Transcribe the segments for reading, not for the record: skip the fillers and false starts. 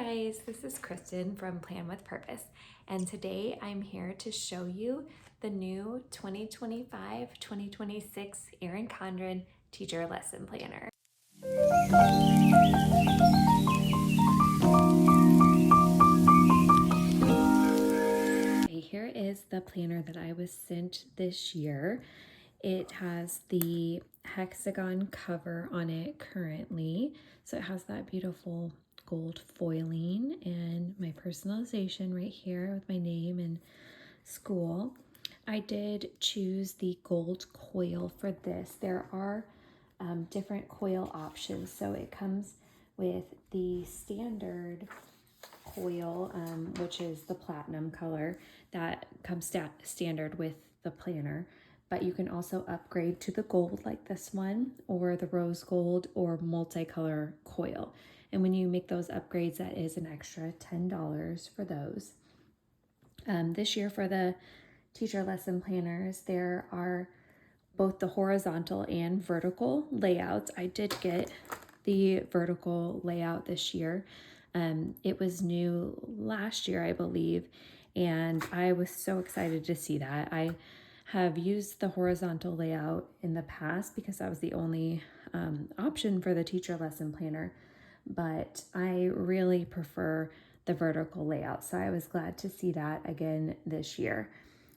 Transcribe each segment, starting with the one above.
guys, this is Kristen from Plan with Purpose, and today I'm here to show you the new 2025-2026 Erin Condren Teacher Lesson Planner. Okay, here is the planner that I was sent this year. It has the hexagon cover on it currently, so it has that beautiful gold foiling and my personalization right here with my name and school. I did choose the gold coil for this. There are different coil options, so it comes with the standard coil, which is the platinum color that comes standard with the planner. But you can also upgrade to the gold like this one, or the rose gold or multicolor coil. And when you make those upgrades, that is an extra $10 for those. This year for the teacher lesson planners, there are both the horizontal and vertical layouts. I did get the vertical layout this year. It was new last year, I believe, and I was so excited to see that. I have used the horizontal layout in the past because that was the only option for the teacher lesson planner, but I really prefer the vertical layout, so I was glad to see that again this year.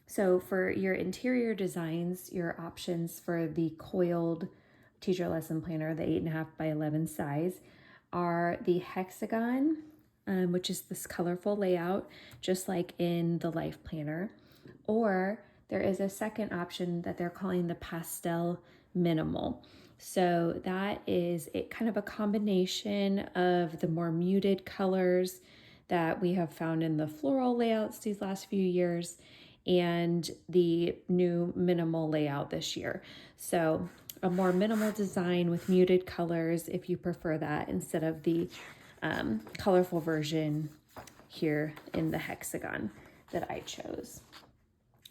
So for your interior designs, your options for the coiled teacher lesson planner, the 8.5 by 11 size, are the hexagon, which is this colorful layout, just like in the life planner, or there is a second option that they're calling the pastel minimal. So that is kind of a combination of the more muted colors that we have found in the floral layouts these last few years and the new minimal layout this year. So a more minimal design with muted colors if you prefer that, instead of the colorful version here in the hexagon that I chose.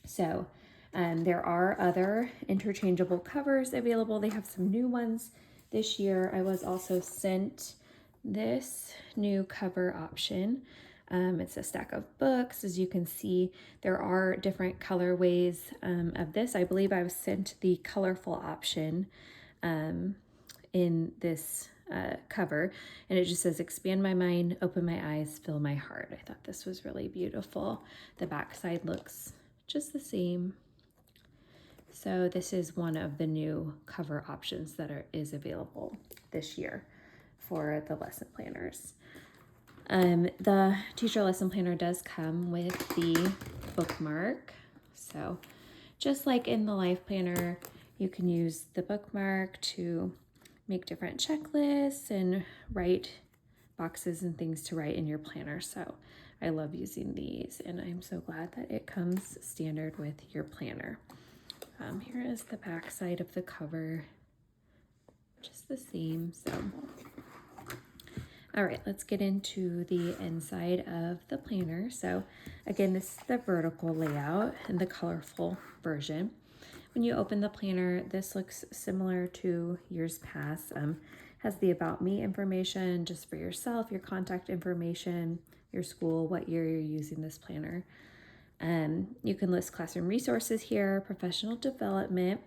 So there are other interchangeable covers available. They have some new ones this year. I was also sent this new cover option. It's a stack of books. As you can see, there are different colorways of this. I believe I was sent the colorful option in this cover, and it just says, expand my mind, open my eyes, fill my heart. I thought this was really beautiful. The backside looks just the same. So this is one of the new cover options that is available this year for the lesson planners. The teacher lesson planner does come with the bookmark. So just like in the life planner, you can use the bookmark to make different checklists and write boxes and things to write in your planner. So I love using these, and I'm so glad that it comes standard with your planner. Here is the back side of the cover, just the same. So all right, let's get into the inside of the planner. So again, this is the vertical layout and the colorful version. When you open the planner, this looks similar to years past. Has the about me information just for yourself, your contact information, your school, what year you're using this planner. You can list classroom resources here, professional development.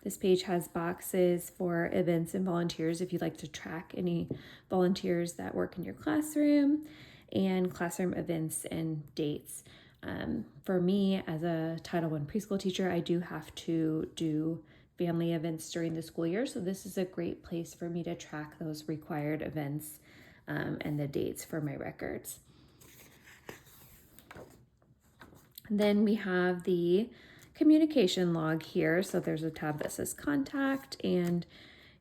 This page has boxes for events and volunteers if you'd like to track any volunteers that work in your classroom, and classroom events and dates. For me, as a Title I preschool teacher, I do have to do family events during the school year, so this is a great place for me to track those required events and the dates for my records. Then we have the communication log here. So there's a tab that says contact, and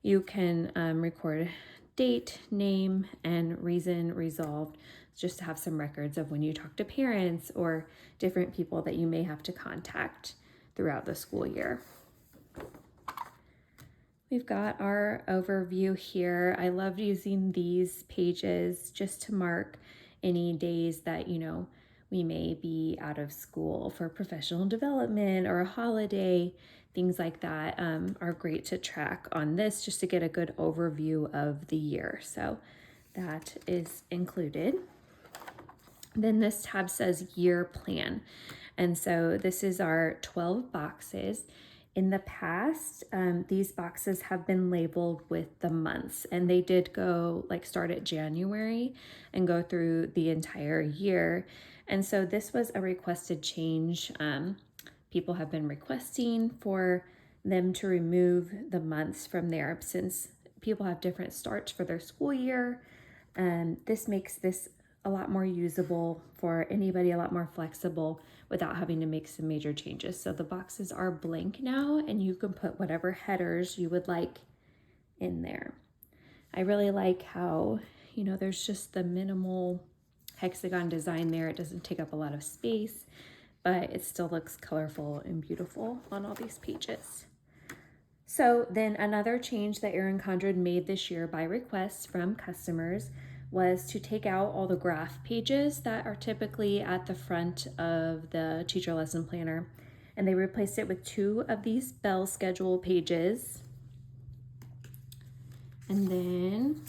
you can record date, name, and reason resolved, just to have some records of when you talk to parents or different people that you may have to contact throughout the school year. We've got our overview here. I love using these pages just to mark any days that, we may be out of school for professional development or a holiday. Things like that are great to track on this, just to get a good overview of the year. So that is included. Then this tab says year plan. And so this is our 12 boxes. In the past, these boxes have been labeled with the months, and they did go start at January and go through the entire year. And so this was a requested change. People have been requesting for them to remove the months from there since people have different starts for their school year. This makes this a lot more usable for anybody, a lot more flexible without having to make some major changes. So the boxes are blank now, and you can put whatever headers you would like in there. I really like how, there's just the minimal hexagon design there. It doesn't take up a lot of space, but it still looks colorful and beautiful on all these pages. So then another change that Erin Condren made this year by request from customers was to take out all the graph pages that are typically at the front of the teacher lesson planner. And they replaced it with 2 of these bell schedule pages. And then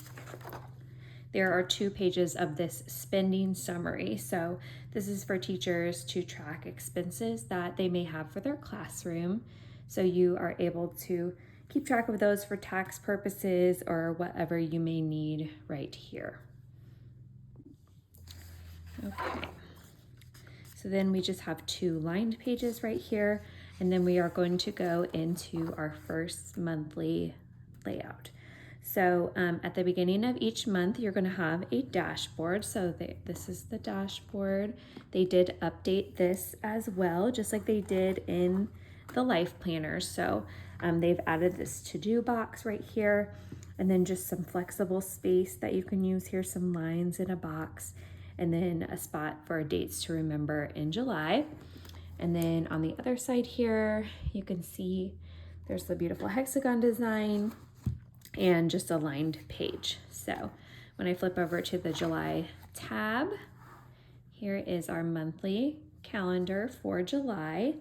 there are 2 pages of this spending summary. So this is for teachers to track expenses that they may have for their classroom. So you are able to keep track of those for tax purposes or whatever you may need right here. Okay, so then we just have 2 lined pages right here, and then we are going to go into our first monthly layout. So at the beginning of each month, you're going to have a dashboard. So this is the dashboard. They did update this as well, just like they did in the life planner. So they've added this to-do box right here, and then just some flexible space that you can use here, some lines in a box, and then a spot for dates to remember in July. And then on the other side here, you can see there's the beautiful hexagon design and just a lined page. So when I flip over to the July tab, here is our monthly calendar for July.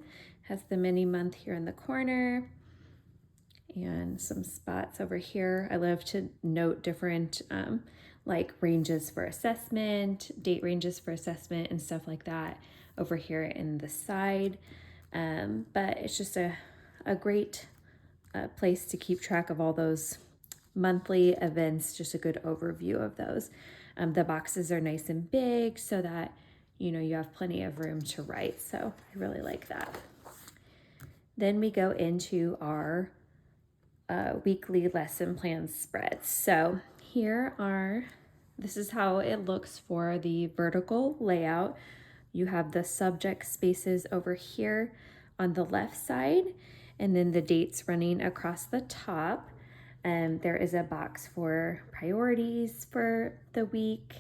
Has the mini month here in the corner and some spots over here. I love to note different ranges for assessment, date ranges for assessment and stuff like that over here in the side. But it's just a great place to keep track of all those monthly events, just a good overview of those. The boxes are nice and big so that you have plenty of room to write. So I really like that. Then we go into our weekly lesson plan spreads. So this is how it looks for the vertical layout. You have the subject spaces over here on the left side, and then the dates running across the top. There is a box for priorities for the week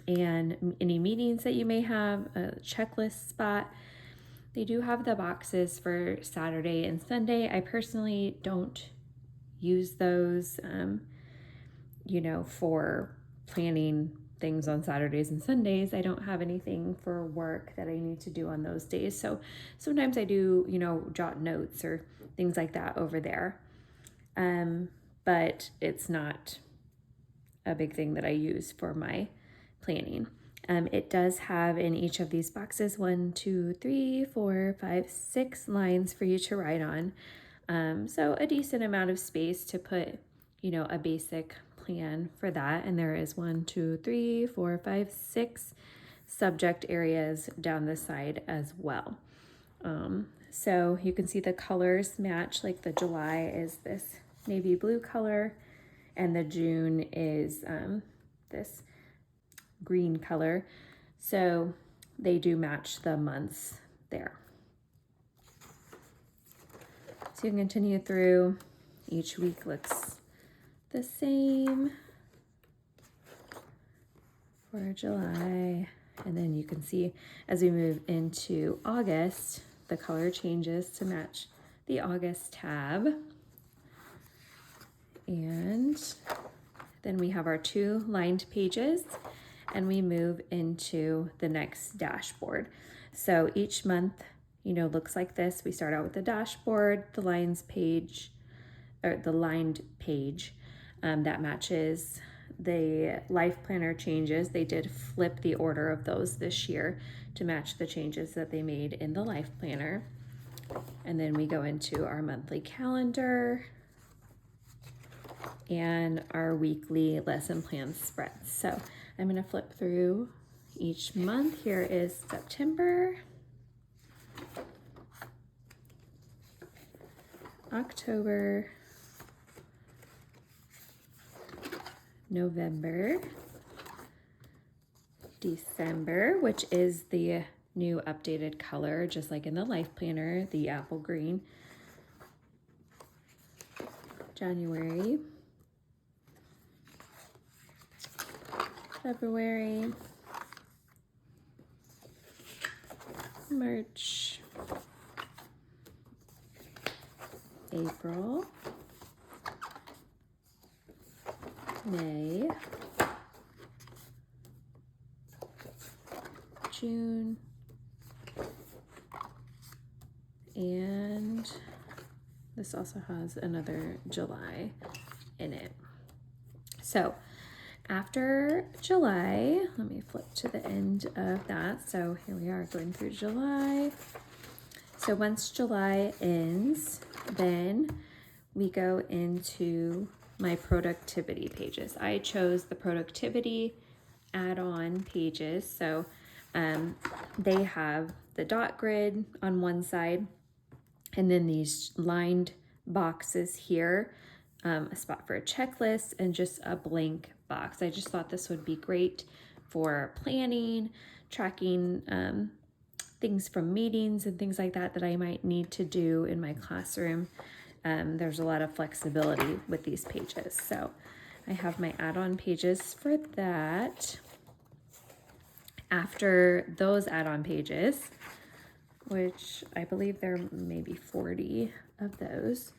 and any meetings that you may have, a checklist spot. They do have the boxes for Saturday and Sunday. I personally don't use those, for planning things on Saturdays and Sundays. I don't have anything for work that I need to do on those days. So sometimes I do, jot notes or things like that over there. But it's not a big thing that I use for my planning. It does have in each of these boxes 1, 2, 3, 4, 5, 6 lines for you to write on. So a decent amount of space to put, a basic plan for that. And there is 1, 2, 3, 4, 5, 6 subject areas down the side as well. So you can see the colors match, like the July is this navy blue color and the June is this green color. So they do match the months there. So you can continue through. Each week looks the same for July. And then you can see as we move into August, the color changes to match the August tab. And then we have our 2 lined pages and we move into the next dashboard. So each month, looks like this. We start out with the dashboard, the lines page, or the lined page that matches the life planner changes. They did flip the order of those this year to match the changes that they made in the life planner. And then we go into our monthly calendar and our weekly lesson plan spreads. So I'm going to flip through each month. Here is September, October, November, December, which is the new updated color, just like in the life planner, the apple green. January, February, March, April, May, June, and this also has another July in it. So after July, let me flip to the end of that. So here we are going through July. So once July ends, then we go into my productivity pages. I chose the productivity add-on pages. So they have the dot grid on one side, and then these lined boxes here, a spot for a checklist, and just a blank box. I just thought this would be great for planning, tracking things from meetings and things like that that I might need to do in my classroom. There's a lot of flexibility with these pages. So I have my add-on pages for that. After those add-on pages, which I believe there may be 40 of those,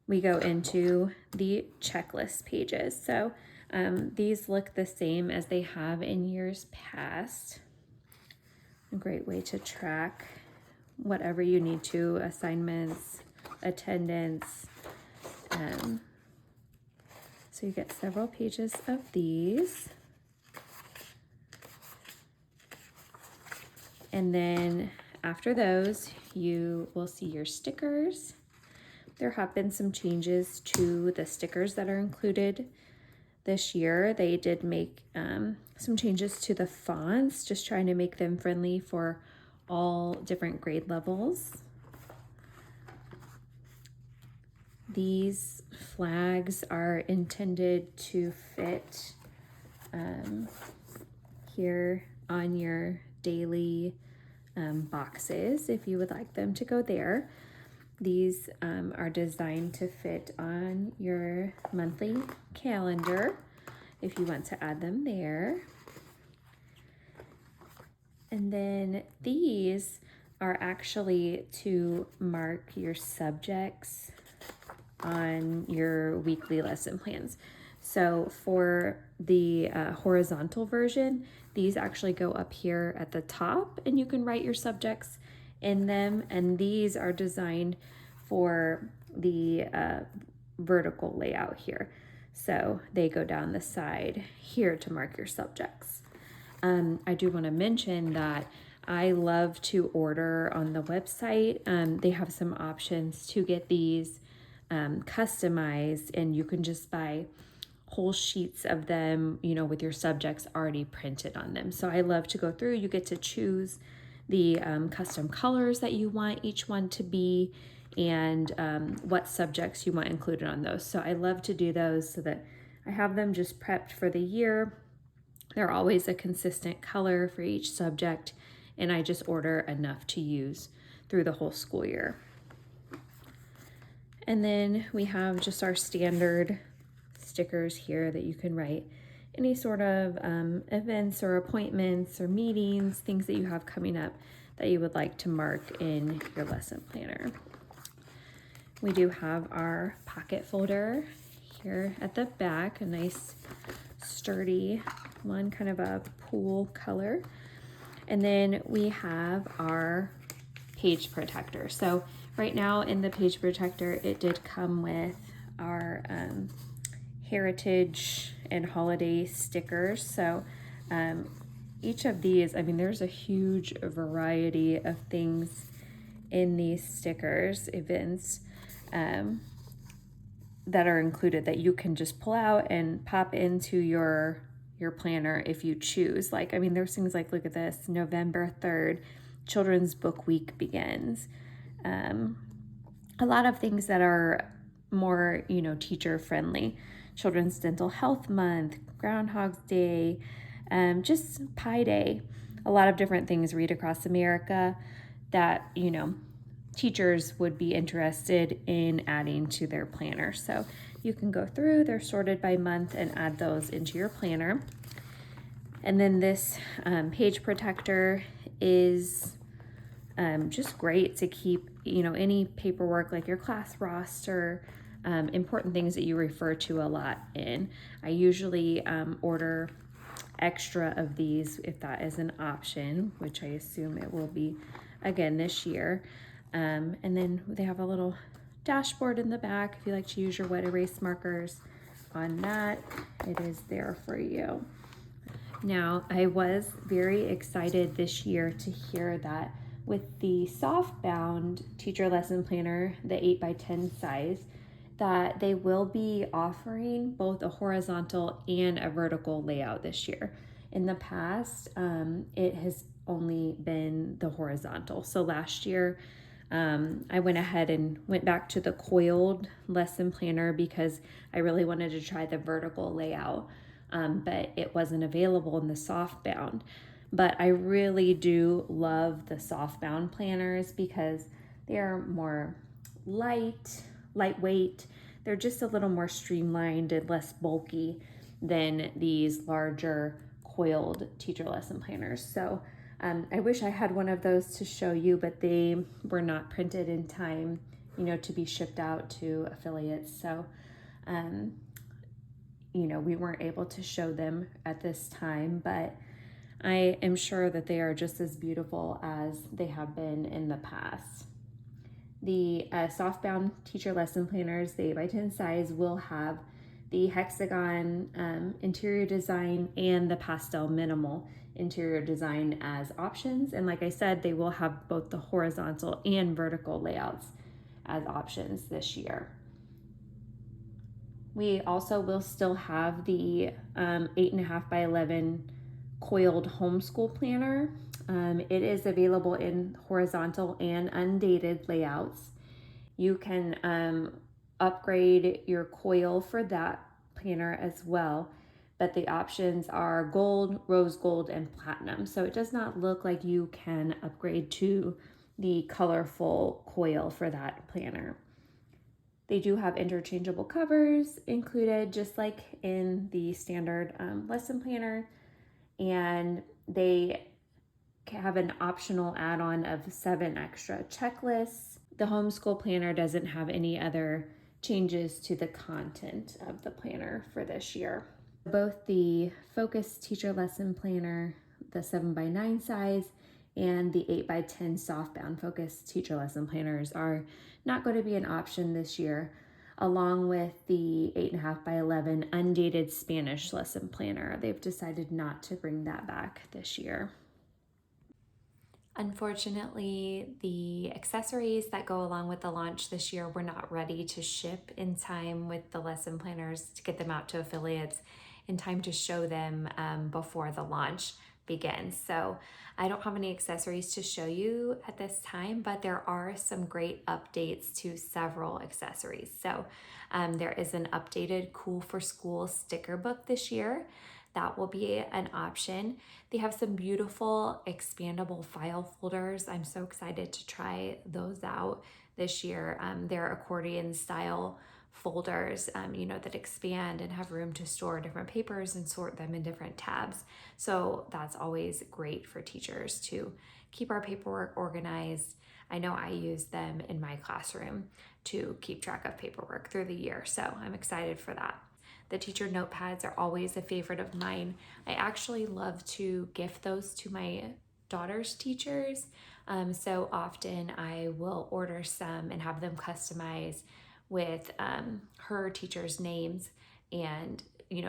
we go into the checklist pages. So these look the same as they have in years past. A great way to track whatever you need to, assignments, attendance. So you get several pages of these. And then after those, you will see your stickers. There have been some changes to the stickers that are included this year. They did make some changes to the fonts, just trying to make them friendly for all different grade levels. These flags are intended to fit here on your daily boxes if you would like them to go there. These are designed to fit on your monthly calendar if you want to add them there. And then these are actually to mark your subjects on your weekly lesson plans. So for the horizontal version, these actually go up here at the top and you can write your subjects in them. And these are designed for the vertical layout here. So they go down the side here to mark your subjects. I do want to mention that I love to order on the website. They have some options to get these customized, and you can just buy whole sheets of them, you know, with your subjects already printed on them. So I love to go through. You get to choose the custom colors that you want each one to be, and what subjects you want included on those. So I love to do those so that I have them just prepped for the year. They're always a consistent color for each subject, and I just order enough to use through the whole school year. And then we have just our standard stickers here that you can write any sort of events or appointments or meetings, things that you have coming up that you would like to mark in your lesson planner. We do have our pocket folder here at the back, a nice sturdy one, kind of a pool color. And then we have our page protector. So right now in the page protector, it did come with our heritage and holiday stickers. So each of these, I mean, there's a huge variety of things in these stickers, events that are included that you can just pull out and pop into your planner if you choose. Like, I mean, there's things like, look at this, November 3rd, Children's Book Week begins. A lot of things that are more, teacher friendly. Children's Dental Health Month, Groundhog's Day, just Pi Day. A lot of different things read across America that, teachers would be interested in adding to their planner. So you can go through, they're sorted by month, and add those into your planner. And then this page protector is just great to keep, any paperwork like your class roster, important things that you refer to a lot in. I usually order extra of these if that is an option, which I assume it will be again this year. And then they have a little dashboard in the back if you like to use your wet erase markers on that. It is there for you. Now, I was very excited this year to hear that with the soft-bound teacher lesson planner, the 8x10 size, that they will be offering both a horizontal and a vertical layout this year. In the past, it has only been the horizontal. So last year, I went ahead and went back to the coiled lesson planner because I really wanted to try the vertical layout, but it wasn't available in the soft bound. But I really do love the soft bound planners because they are more lightweight. They're just a little more streamlined and less bulky than these larger coiled teacher lesson planners. So I wish I had one of those to show you, but they were not printed in time, to be shipped out to affiliates. So, we weren't able to show them at this time, but I am sure that they are just as beautiful as they have been in the past. The softbound teacher lesson planners, the 8x10 size, will have the hexagon interior design and the pastel minimal interior design as options. And like I said, they will have both the horizontal and vertical layouts as options this year. We also will still have the 8.5x11 coiled homeschool planner. It is available in horizontal and undated layouts. You can upgrade your coil for that planner as well, but the options are gold, rose gold, and platinum. So it does not look like you can upgrade to the colorful coil for that planner. They do have interchangeable covers included, just like in the standard lesson planner, and they have an optional add-on of 7 extra checklists. The homeschool planner doesn't have any other changes to the content of the planner for this year. Both the Focus Teacher Lesson Planner, the 7x9 size, and the 8x10 softbound Focus Teacher Lesson Planners are not going to be an option this year, along with the 8.5x11 undated Spanish lesson planner. They've decided not to bring that back this year. Unfortunately, the accessories that go along with the launch this year were not ready to ship in time with the lesson planners to get them out to affiliates in time to show them before the launch begins. So I don't have any accessories to show you at this time, but there are some great updates to several accessories. So there is an updated Cool for School sticker book this year. That will be an option. They have some beautiful expandable file folders. I'm so excited to try those out this year. They're accordion style folders, that expand and have room to store different papers and sort them in different tabs. So that's always great for teachers to keep our paperwork organized. I know I use them in my classroom to keep track of paperwork through the year. So I'm excited for that. The teacher notepads are always a favorite of mine. I actually love to gift those to my daughter's teachers. So often I will order some and have them customized with her teachers' names and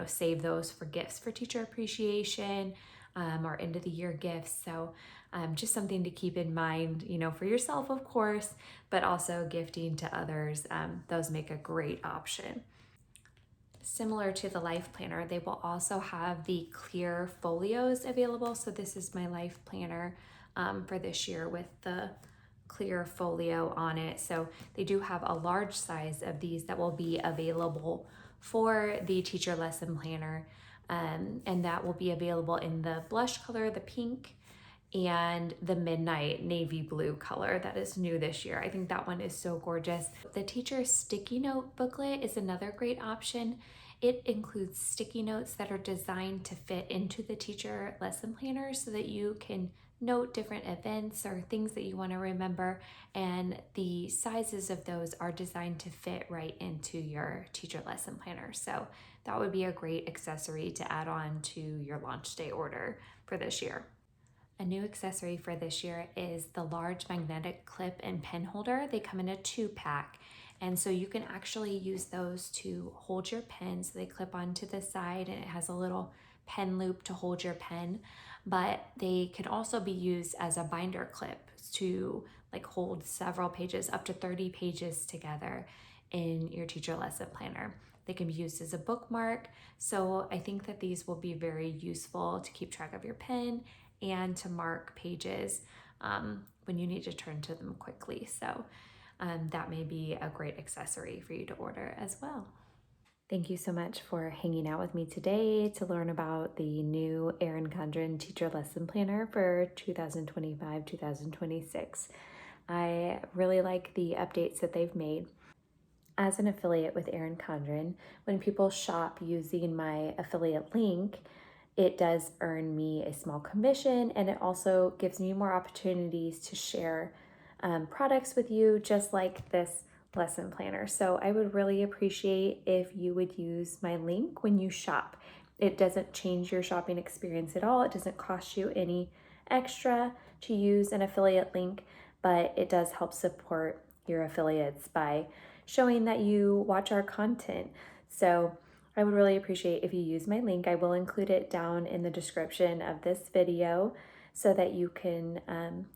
save those for gifts for teacher appreciation, or end of the year gifts. So just something to keep in mind, for yourself, of course, but also gifting to others. Those make a great option. Similar to the life planner, they will also have the clear folios available. So this is my life planner for this year with the clear folio on it. So they do have a large size of these that will be available for the teacher lesson planner. And that will be available in the blush color, the pink, and the midnight navy blue color that is new this year. I think that one is so gorgeous. The teacher sticky note booklet is another great option. It includes sticky notes that are designed to fit into the teacher lesson planner so that you can note different events or things that you want to remember, and the sizes of those are designed to fit right into your teacher lesson planner. So that would be a great accessory to add on to your launch day order for this year. A new accessory for this year is the large magnetic clip and pen holder. They come in a 2-pack, and so you can actually use those to hold your pen. So they clip onto the side, and it has a little pen loop to hold your pen, but they can also be used as a binder clip to hold several pages, up to 30 pages together in your teacher lesson planner. They can be used as a bookmark. So I think that these will be very useful to keep track of your pen and to mark pages when you need to turn to them quickly. So that may be a great accessory for you to order as well. Thank you so much for hanging out with me today to learn about the new Erin Condren Teacher Lesson Planner for 2025-2026. I really like the updates that they've made. As an affiliate with Erin Condren, when people shop using my affiliate link, it does earn me a small commission, and it also gives me more opportunities to share products with you, just like this lesson planner. So I would really appreciate if you would use my link when you shop. It doesn't change your shopping experience at all. It doesn't cost you any extra to use an affiliate link, but it does help support your affiliates by showing that you watch our content. So I would really appreciate if you use my link. I will include it down in the description of this video so that you can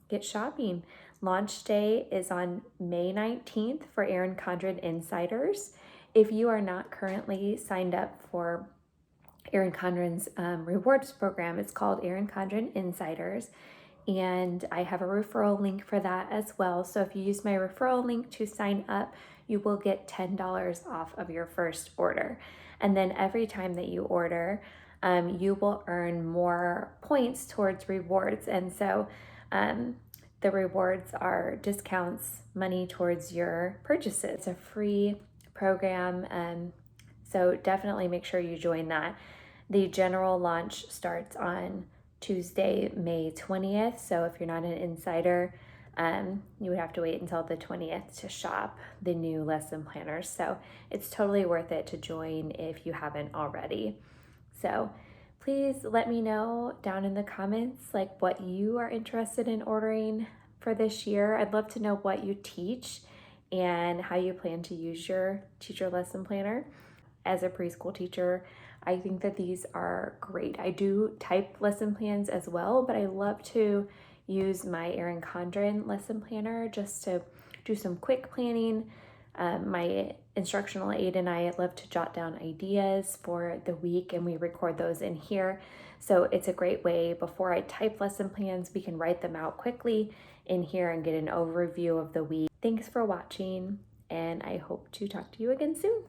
get shopping. Launch day is on May 19th for Erin Condren Insiders. If you are not currently signed up for Erin Condren's rewards program, it's called Erin Condren Insiders, and I have a referral link for that as well. So if you use my referral link to sign up, you will get $10 off of your first order. And then every time that you order, you will earn more points towards rewards. And so the rewards are discounts, money towards your purchases. It's a free program, so definitely make sure you join that. The general launch starts on Tuesday, May 20th. So if you're not an insider, you would have to wait until the 20th to shop the new lesson planners. So it's totally worth it to join if you haven't already. So please let me know down in the comments what you are interested in ordering for this year. I'd love to know what you teach and how you plan to use your teacher lesson planner. As a preschool teacher, I think that these are great. I do type lesson plans as well, but I love to use my Erin Condren lesson planner just to do some quick planning. My instructional aide and I love to jot down ideas for the week, and we record those in here. So it's a great way, before I type lesson plans, we can write them out quickly in here and get an overview of the week. Thanks for watching, and I hope to talk to you again soon.